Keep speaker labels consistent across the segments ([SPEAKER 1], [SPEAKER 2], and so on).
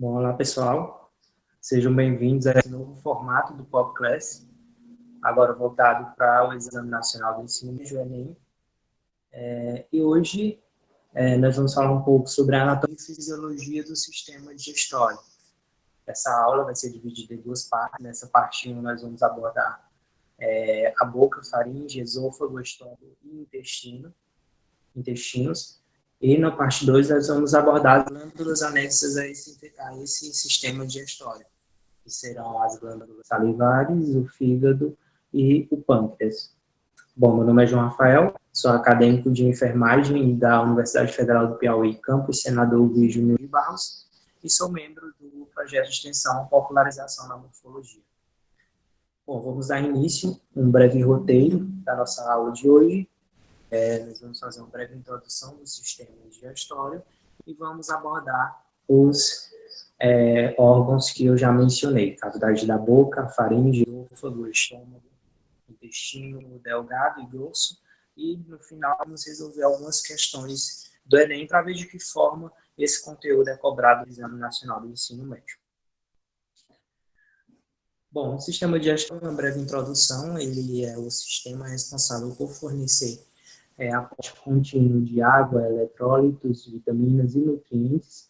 [SPEAKER 1] Bom, olá pessoal, sejam bem-vindos a esse novo formato do PopClass, agora voltado para o Exame Nacional do Ensino Médio, Enem. E hoje nós vamos falar um pouco sobre a anatomia e fisiologia do sistema digestório. Essa aula vai ser dividida em duas partes. Nessa parte 1 nós vamos abordar a boca, faringe, esôfago, estômago e intestinos. E na parte 2 nós vamos abordar as glândulas anexas a esse sistema digestório, que serão as glândulas salivares, o fígado e o pâncreas. Bom, meu nome é João Rafael, sou acadêmico de enfermagem da Universidade Federal do Piauí, campus Senador Luiz Júnior de Barros, e sou membro do projeto de extensão Popularização da Morfologia. Bom, vamos dar início a um breve roteiro da nossa aula de hoje. Nós vamos fazer uma breve introdução do sistema digestório e vamos abordar os órgãos que eu já mencionei: cavidade da boca, faringe, esôfago, estômago, intestino delgado e grosso. E no final vamos resolver algumas questões do Enem para ver de que forma esse conteúdo é cobrado no Exame Nacional do Ensino Médio. Bom, o sistema digestório, uma breve introdução, ele é o sistema responsável por fornecer aporte contínuo de água, eletrólitos, vitaminas e nutrientes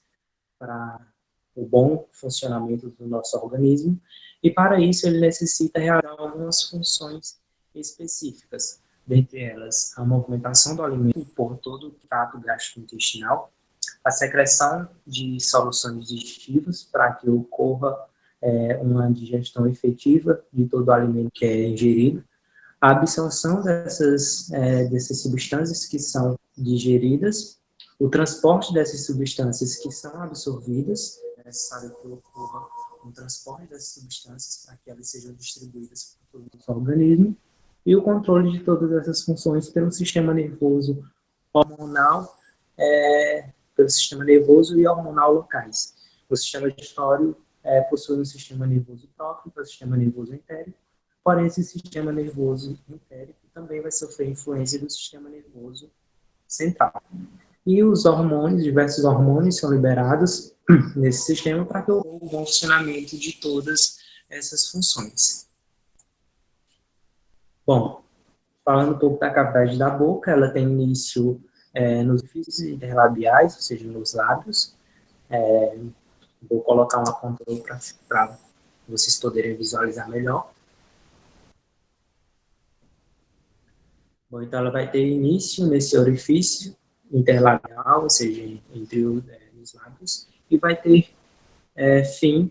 [SPEAKER 1] para o bom funcionamento do nosso organismo, e para isso ele necessita realizar algumas funções específicas, dentre elas a movimentação do alimento por todo o trato gastrointestinal, a secreção de soluções digestivas para que ocorra uma digestão efetiva de todo o alimento que é ingerido, a absorção dessas substâncias que são digeridas, o transporte dessas substâncias que são absorvidas, é necessário que ocorra um transporte dessas substâncias para que elas sejam distribuídas por todo o nosso organismo, e o controle de todas essas funções pelo sistema nervoso hormonal, pelo sistema nervoso e hormonal locais. O sistema digestório possui um sistema nervoso próprio, que é o sistema nervoso entérico. Porém, esse sistema nervoso entérico também vai sofrer influência do sistema nervoso central. E os hormônios, diversos hormônios são liberados nesse sistema para que ocorra o bom funcionamento de todas essas funções. Bom, falando um pouco da cavidade da boca, ela tem início nos orifícios interlabiais, ou seja, nos lábios. Vou colocar uma controle para vocês poderem visualizar melhor. Bom, então ela vai ter início nesse orifício interlabial, ou seja, entre os lábios, e vai ter fim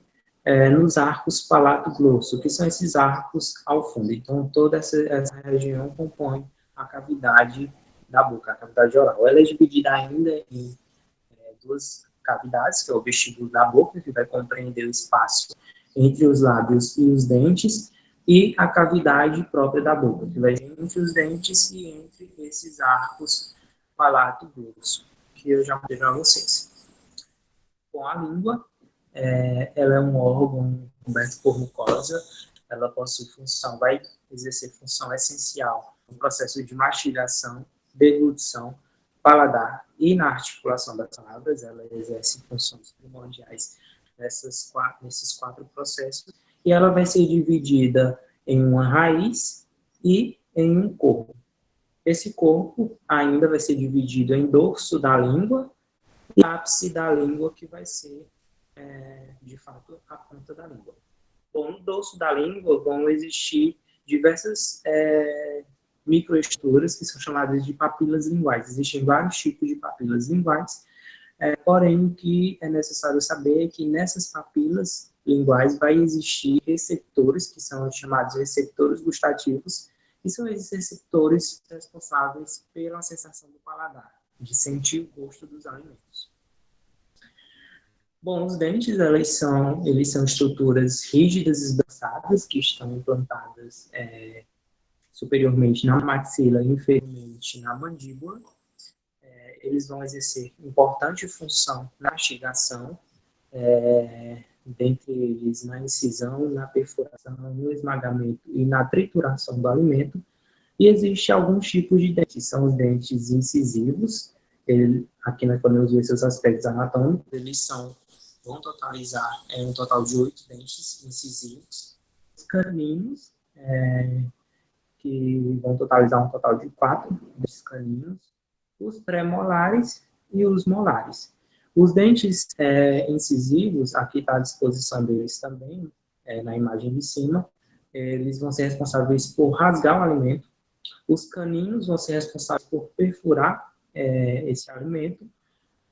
[SPEAKER 1] nos arcos palato-glosso, que são esses arcos ao fundo. Então, toda essa região compõe a cavidade da boca, a cavidade oral. Ela é dividida ainda em duas cavidades, que é o vestíbulo da boca, que vai compreender o espaço entre os lábios e os dentes, e a cavidade própria da boca, que vai entre os dentes e entre esses arcos palato-glosso, que eu já mostrei para vocês. Com a língua, ela é um órgão coberto por mucosa, ela possui função, vai exercer função essencial no processo de mastigação, deglutição, paladar e na articulação das palavras. Ela exerce funções primordiais nesses quatro processos, e ela vai ser dividida em uma raiz e em um corpo. Esse corpo ainda vai ser dividido em dorso da língua e ápice da língua, que vai ser, de fato, a ponta da língua. Bom, no dorso da língua vão existir diversas microestruturas que são chamadas de papilas linguais. Existem vários tipos de papilas linguais, porém o que é necessário saber é que nessas papilas linguais vai existir receptores, que são chamados receptores gustativos, que são esses receptores responsáveis pela sensação do paladar, de sentir o gosto dos alimentos. Bom, os dentes, eles são estruturas rígidas e esbranquiçadas que estão implantadas superiormente na maxila e inferiormente na mandíbula. Eles vão exercer importante função na mastigação, dentre eles na incisão, na perfuração, no esmagamento e na trituração do alimento. E existe alguns tipos de dentes, são os dentes incisivos. Aqui nós podemos ver seus aspectos anatômicos. Eles são vão totalizar um total de 8 dentes incisivos. Os caninos, que vão totalizar um total de 4 dentes caninos. Os pré-molares e os molares. Os dentes incisivos, aqui está à disposição deles também, na imagem de cima, eles vão ser responsáveis por rasgar o alimento. Os caninos vão ser responsáveis por perfurar esse alimento.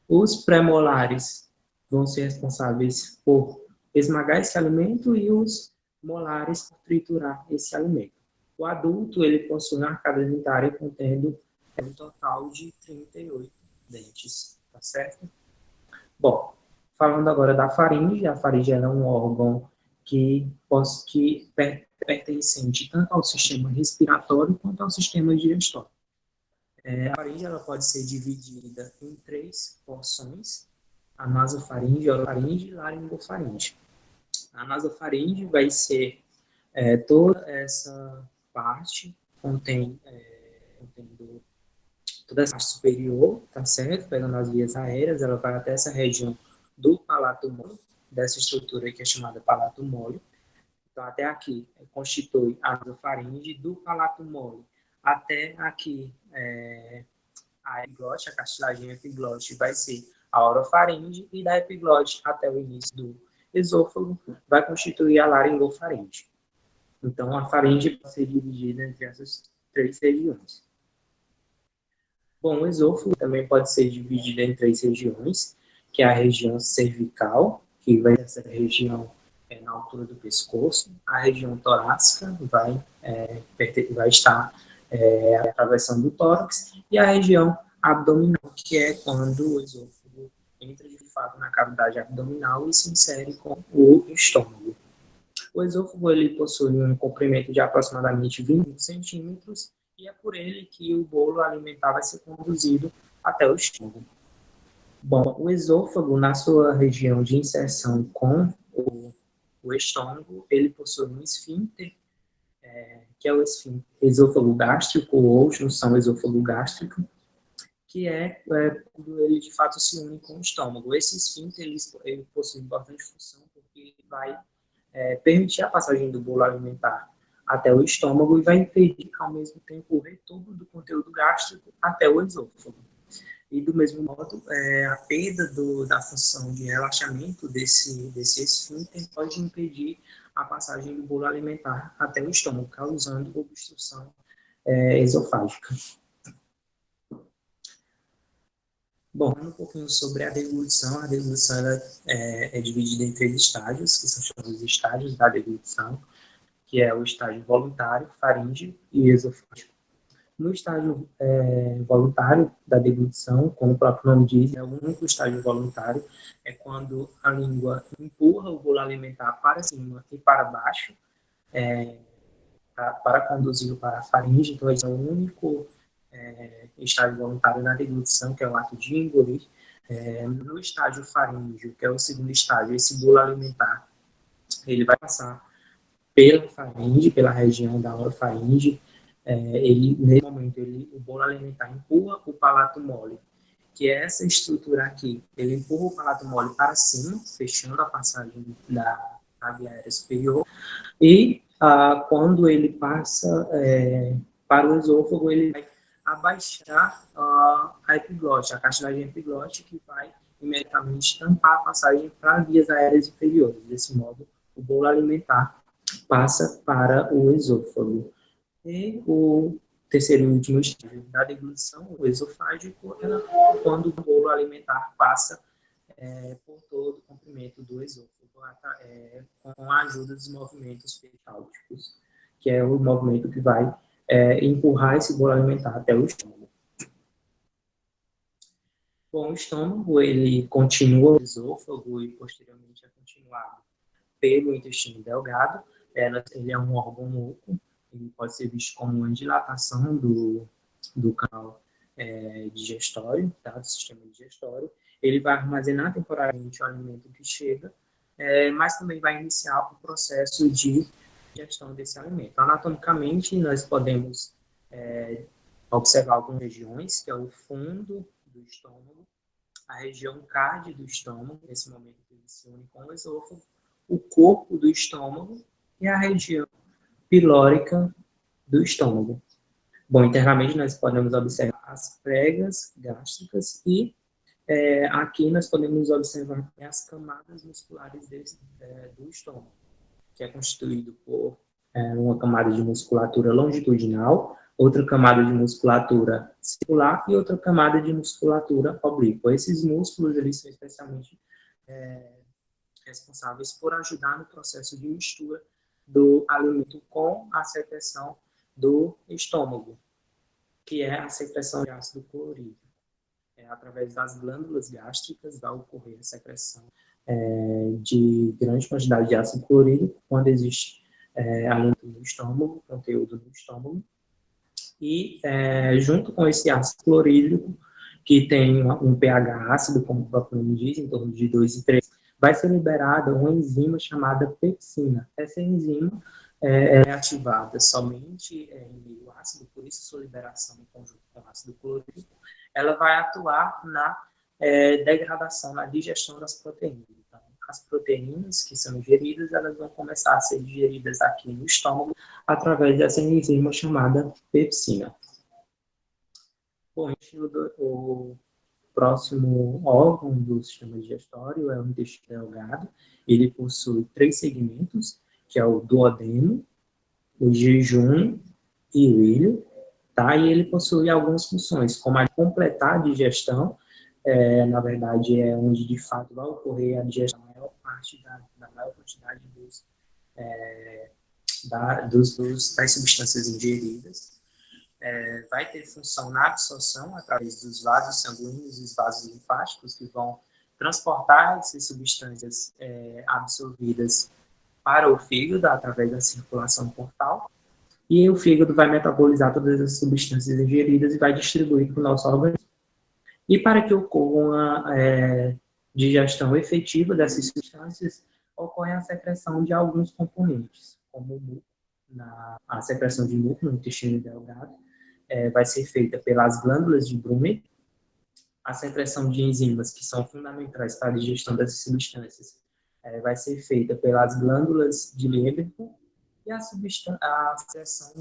[SPEAKER 1] Os pré-molares vão ser responsáveis por esmagar esse alimento e os molares por triturar esse alimento. O adulto, ele possui uma arcada dentária contendo um total de 38 dentes, tá certo? Bom, falando agora da faringe, a faringe é um órgão que pertencente tanto ao sistema respiratório quanto ao sistema digestório. A faringe ela pode ser dividida em 3 porções: a nasofaringe, orofaringe e laringofaringe. A nasofaringe vai ser toda essa parte contendo toda essa parte superior, tá certo? Pegando as vias aéreas, ela vai até essa região do palato mole, dessa estrutura que é chamada palato mole. Então, até aqui constitui a nasofaringe, do palato mole até aqui a epiglote, a cartilagem epiglote vai ser a orofaringe, e da epiglote até o início do esôfago vai constituir a laringofaringe. Então, a faringe pode ser dividida entre essas 3 regiões. Bom, o esôfago também pode ser dividido em 3 regiões, que é a região cervical, que vai ser essa região na altura do pescoço. A região torácica vai estar atravessando o tórax, e a região abdominal, que é quando o esôfago entra de fato na cavidade abdominal e se insere com o estômago. O esôfago ele possui um comprimento de aproximadamente 20 centímetros, e é por ele que o bolo alimentar vai ser conduzido até o estômago. Bom, o esôfago, na sua região de inserção com o estômago, ele possui um esfíncter, que é o esôfago gástrico, ou junção esôfago gástrico, que quando ele de fato se une com o estômago. Esse esfíncter ele possui importante função, porque ele vai permitir a passagem do bolo alimentar até o estômago e vai impedir, ao mesmo tempo, o retorno do conteúdo gástrico até o esôfago. E, do mesmo modo, a perda da função de relaxamento desse esfíncter pode impedir a passagem do bolo alimentar até o estômago, causando obstrução esofágica. Bom, um pouquinho sobre a deglutição. A deglutição ela é dividida em 3 estágios, que são chamados estágios da deglutição, que é o estágio voluntário, faríngeo e esofágico. No estágio voluntário da deglutição, como o próprio nome diz, é o único estágio voluntário, é quando a língua empurra o bolo alimentar para cima e para baixo, para conduzi-lo para a faringe. Então, esse é o único estágio voluntário da deglutição, que é o ato de engolir. No estágio faríngeo, que é o segundo estágio, esse bolo alimentar, ele vai passar pela faringe, pela região da orofaringe. Nesse momento, o bolo alimentar empurra o palato mole, que é essa estrutura aqui. Ele empurra o palato mole para cima, fechando a passagem da via aérea superior. E quando ele passa para o esôfago, ele vai abaixar a epiglote, a cartilagem epiglote, que vai imediatamente tampar a passagem para vias aéreas inferiores. Desse modo, o bolo alimentar passa para o esôfago. E o terceiro e último estágio da deglutição, o esofágico, é quando o bolo alimentar passa por todo o comprimento do esôfago, com a ajuda dos movimentos peristálticos, que é o movimento que vai empurrar esse bolo alimentar até o estômago. Bom, o estômago, ele continua o esôfago e posteriormente é continuado pelo intestino delgado. Ele é um órgão oco, ele pode ser visto como uma dilatação do canal digestório, tá? Do sistema digestório. Ele vai armazenar temporariamente o alimento que chega, mas também vai iniciar o processo de digestão desse alimento. Anatomicamente, nós podemos observar algumas regiões, que é o fundo do estômago, a região cardia do estômago, nesse momento que se une com o esôfago, o corpo do estômago e a região pilórica do estômago. Bom, internamente nós podemos observar as pregas gástricas e aqui nós podemos observar as camadas musculares do estômago, que é constituído por uma camada de musculatura longitudinal, outra camada de musculatura circular e outra camada de musculatura oblíqua. Esses músculos eles são especialmente responsáveis por ajudar no processo de mistura do alimento com a secreção do estômago, que é a secreção de ácido clorídrico. Através das glândulas gástricas vai ocorrer a secreção de grande quantidade de ácido clorídrico quando existe alimento no estômago, conteúdo no estômago, e junto com esse ácido clorídrico, que tem um pH ácido, como o próprio nome diz, em torno de 2 e 3, vai ser liberada uma enzima chamada pepsina. Essa enzima é ativada somente em meio ácido, por isso sua liberação em conjunto com ácido clorídrico, ela vai atuar na degradação, na digestão das proteínas. Então, as proteínas que são ingeridas, elas vão começar a ser digeridas aqui no estômago através dessa enzima chamada pepsina. Bom, o próximo órgão do sistema digestório é o intestino delgado. Ele possui 3 segmentos, que é o duodeno, o jejum e o ilho, tá? E ele possui algumas funções, como a de completar a digestão, na verdade é onde de fato vai ocorrer a digestão, a maior parte da maior quantidade das substâncias ingeridas. Vai ter função na absorção através dos vasos sanguíneos e os vasos linfáticos, que vão transportar essas substâncias absorvidas para o fígado através da circulação portal, e o fígado vai metabolizar todas as substâncias ingeridas e vai distribuir para o nosso organismo. E para que ocorra uma digestão efetiva dessas substâncias, ocorre a secreção de alguns componentes, como o muco. A secreção de muco no intestino delgado vai ser feita pelas glândulas de Brunner. A secreção de enzimas, que são fundamentais para a digestão dessas substâncias, vai ser feita pelas glândulas de Lieberkühn, e a secreção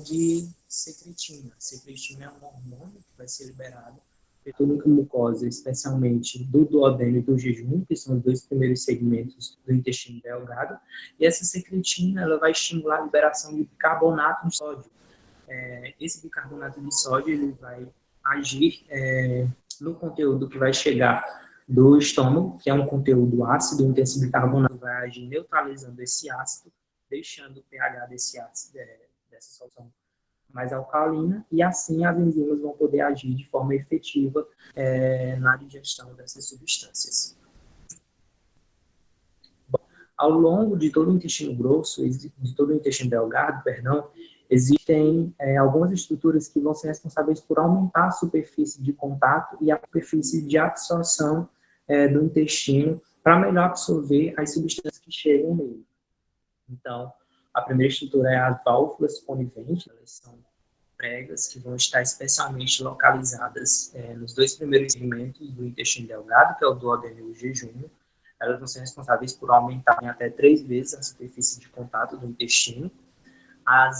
[SPEAKER 1] de secretina. A secretina é um hormônio que vai ser liberado pela mucosa, especialmente do duodeno e do jejum, que são os 2 primeiros segmentos do intestino delgado, e essa secretina ela vai estimular a liberação de bicarbonato de sódio. Esse bicarbonato de sódio ele vai agir no conteúdo que vai chegar do estômago, que é um conteúdo ácido, então esse bicarbonato vai agir neutralizando esse ácido, deixando o pH desse ácido, dessa solução mais alcalina, e assim as enzimas vão poder agir de forma efetiva na digestão dessas substâncias. Bom, ao longo de todo o intestino grosso, de todo o intestino delgado, existem algumas estruturas que vão ser responsáveis por aumentar a superfície de contato e a superfície de absorção do intestino para melhor absorver as substâncias que chegam nele. Então, a primeira estrutura é as válvulas coniventes, elas são pregas que vão estar especialmente localizadas nos 2 primeiros segmentos do intestino delgado, que é o duodeno e o jejum. Elas vão ser responsáveis por aumentar em até 3 vezes a superfície de contato do intestino. A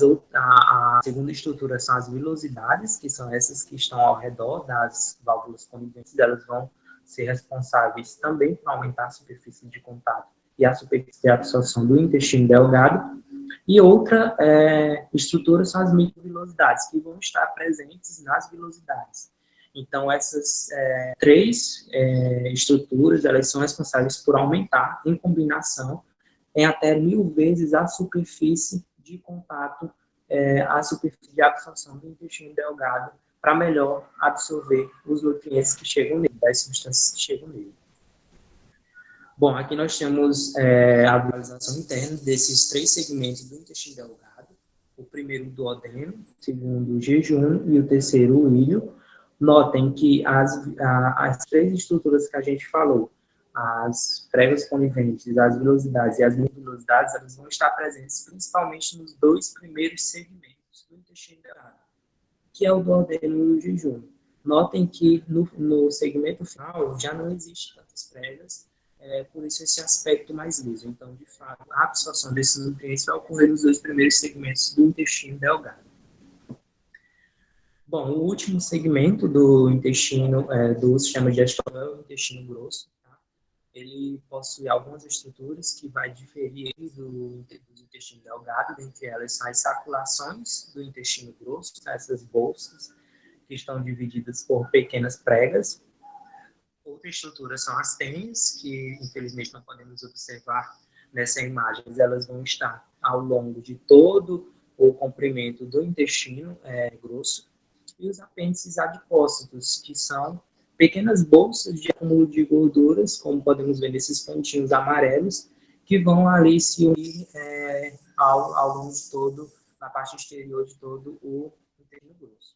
[SPEAKER 1] segunda estrutura são as vilosidades, que são essas que estão ao redor das válvulas coniventes. Elas vão ser responsáveis também por aumentar a superfície de contato e a superfície de absorção do intestino delgado. E outra estrutura são as microvilosidades, que vão estar presentes nas vilosidades. Então, essas 3 estruturas, elas são responsáveis por aumentar, em combinação, em até 1000 vezes a superfície de contato, a superfície de absorção do intestino delgado, para melhor absorver os nutrientes que chegam nele, das substâncias que chegam nele. Bom, aqui nós temos a visualização interna desses 3 segmentos do intestino delgado. O primeiro, o duodeno, o segundo, o jejum e o terceiro, o ilho. Notem que as 3 estruturas que a gente falou, as pregas coniventes, as vilosidades e as microvilosidades, elas vão estar presentes principalmente nos 2 primeiros segmentos do intestino delgado, que é o duodeno e o jejum. Notem que no segmento final já não existe tantas pregas, por isso esse aspecto mais liso. Então, de fato, a absorção desses nutrientes vai ocorrer nos dois primeiros segmentos do intestino delgado. Bom, o último segmento do intestino, do sistema digestório, é o intestino grosso. Tá? Ele possui algumas estruturas que vai diferir do intestino delgado, dentre elas são as saculações do intestino grosso, tá? Essas bolsas que estão divididas por pequenas pregas. Outra estrutura são as tênias, que infelizmente não podemos observar nessa imagem, mas elas vão estar ao longo de todo o comprimento do intestino grosso, e os apêndices adipócitos, que são pequenas bolsas de acúmulo de gorduras, como podemos ver nesses pontinhos amarelos, que vão ali se unir ao longo de todo, na parte exterior de todo o intestino grosso.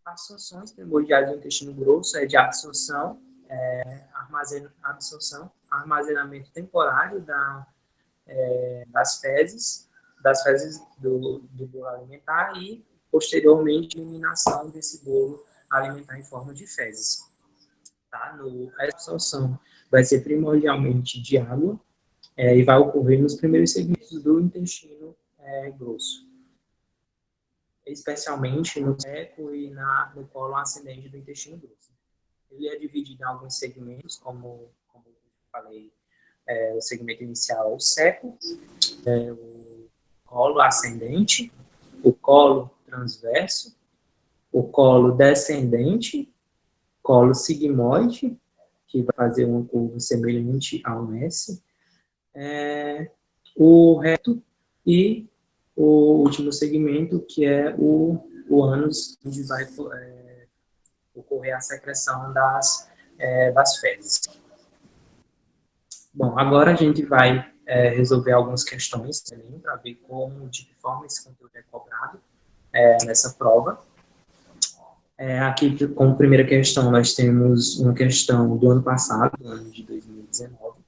[SPEAKER 1] As funções primordiais do intestino grosso é de absorção, armazenamento temporário das fezes do bolo alimentar e, posteriormente, eliminação desse bolo alimentar em forma de fezes. Tá? A absorção vai ser primordialmente de água e vai ocorrer nos primeiros segmentos do intestino grosso, especialmente no seco e no colo ascendente do intestino grosso. Ele é dividido em alguns segmentos, como eu falei, o segmento inicial é o seco, o colo ascendente, o colo transverso, o colo descendente, colo sigmoide, que vai fazer uma curva semelhante a um S, o reto e o último segmento, que é o ânus, onde vai ocorrer a secreção das fezes. Bom, agora a gente vai resolver algumas questões também, para ver de que forma esse conteúdo é cobrado nessa prova. Aqui, como primeira questão, nós temos uma questão do ano passado, do ano de 2019,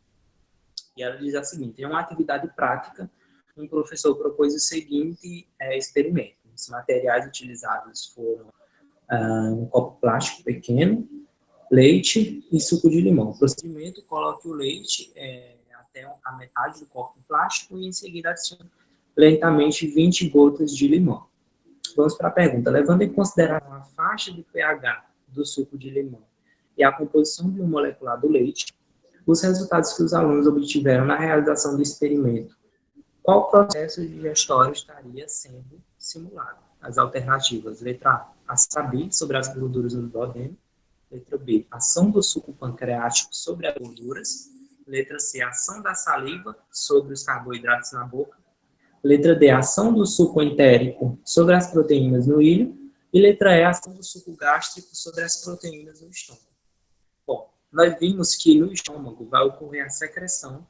[SPEAKER 1] e ela diz a seguinte: em uma atividade prática, um professor propôs o seguinte experimento. Os materiais utilizados foram um copo plástico pequeno, leite e suco de limão. O procedimento: coloque o leite até a metade do copo plástico e em seguida adicione lentamente 20 gotas de limão. Vamos para a pergunta. Levando em consideração a faixa de pH do suco de limão e a composição biomolecular do leite, os resultados que os alunos obtiveram na realização do experimento, qual processo digestório estaria sendo simulado? As alternativas: letra A, ação B sobre as gorduras no duodeno; letra B, ação do suco pancreático sobre as gorduras; letra C, ação da saliva sobre os carboidratos na boca; letra D, ação do suco entérico sobre as proteínas no íleo; e letra E, ação do suco gástrico sobre as proteínas no estômago. Bom, nós vimos que no estômago vai ocorrer a secreção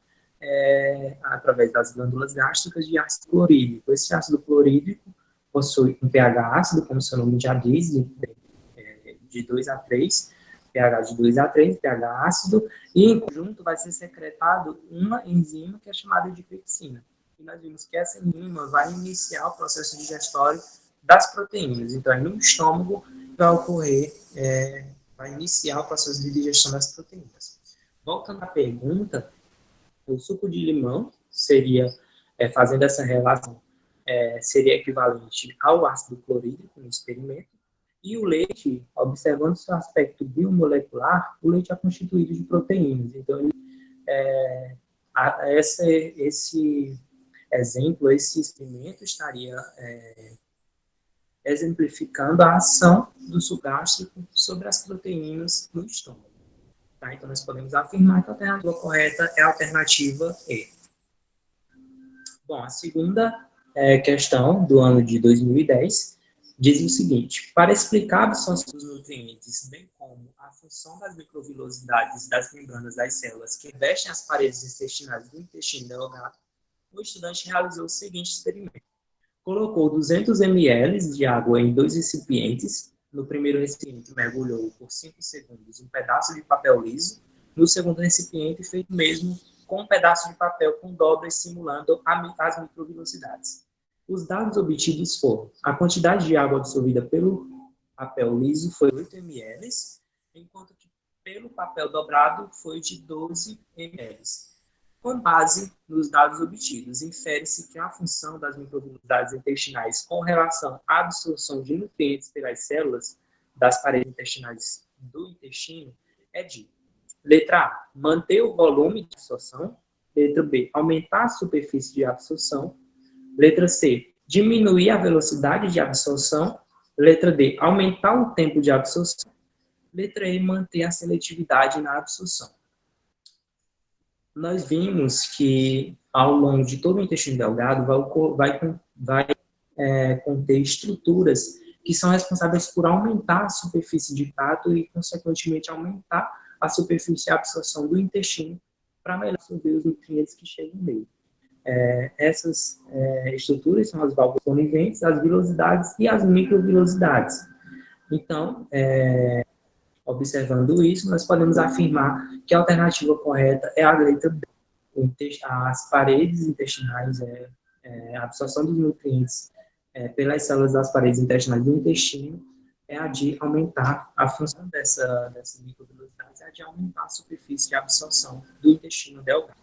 [SPEAKER 1] através das glândulas gástricas de ácido clorídrico. Esse ácido clorídrico possui um pH ácido, como seu nome já diz, de 2 a 3, pH de 2 a 3, pH ácido, e em conjunto vai ser secretado uma enzima que é chamada de pepsina. E nós vimos que essa enzima vai iniciar o processo digestório das proteínas. Então, aí no estômago vai ocorrer, vai iniciar o processo de digestão das proteínas. Voltando à pergunta, o suco de limão seria, fazendo essa relação, seria equivalente ao ácido clorídrico no experimento, e o leite, observando seu aspecto biomolecular, o leite é constituído de proteínas. Então, esse exemplo, esse experimento estaria exemplificando a ação do suco gástrico sobre as proteínas no estômago. Tá? Então, nós podemos afirmar que a alternativa correta é a alternativa E. Bom, a segunda questão do ano de 2010 diz o seguinte: para explicar a absorção dos nutrientes, bem como a função das microvilosidades das membranas das células que vestem as paredes intestinais do intestino delgado, o estudante realizou o seguinte experimento. Colocou 200 ml de água em 2 recipientes. No primeiro recipiente, mergulhou por 5 segundos um pedaço de papel liso. No segundo recipiente, fez o mesmo com um pedaço de papel com dobras simulando as microvilosidades. Os dados obtidos foram: a quantidade de água absorvida pelo papel liso foi 8 ml, enquanto que pelo papel dobrado foi de 12 ml. Com base nos dados obtidos, infere-se que a função das microvilosidades intestinais com relação à absorção de nutrientes pelas células das paredes intestinais do intestino é de: letra A, manter o volume de absorção. Letra B, aumentar a superfície de absorção. Letra C, diminuir a velocidade de absorção. Letra D, aumentar o tempo de absorção. Letra E, manter a seletividade na absorção. Nós vimos que, ao longo de todo o intestino delgado, vai conter estruturas que são responsáveis por aumentar a superfície de trato e, consequentemente, aumentar a superfície de absorção do intestino para melhor absorver os nutrientes que chegam nele. Essas estruturas são as válvulas coniventes, as vilosidades e as microvilosidades. Então, observando isso, nós podemos afirmar que a alternativa correta é a letra B. As paredes intestinais, a absorção dos nutrientes pelas células das paredes intestinais do intestino é a de aumentar a função dessas microvilosidades, é a de aumentar a superfície de absorção do intestino delgado.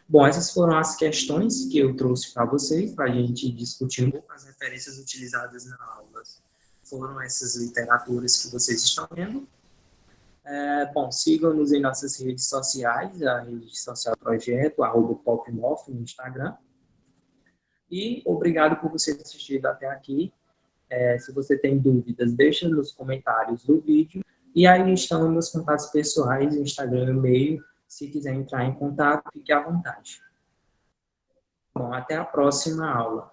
[SPEAKER 1] Bom, essas foram as questões que eu trouxe para vocês, para a gente discutir um pouco. As referências utilizadas na aula foram essas literaturas que vocês estão vendo. Bom, sigam-nos em nossas redes sociais, a rede social projeto, @popmof no Instagram. E obrigado por você ter assistido até aqui. Se você tem dúvidas, deixa nos comentários do vídeo. E aí estão meus contatos pessoais, Instagram e e-mail. Se quiser entrar em contato, fique à vontade. Bom, até a próxima aula.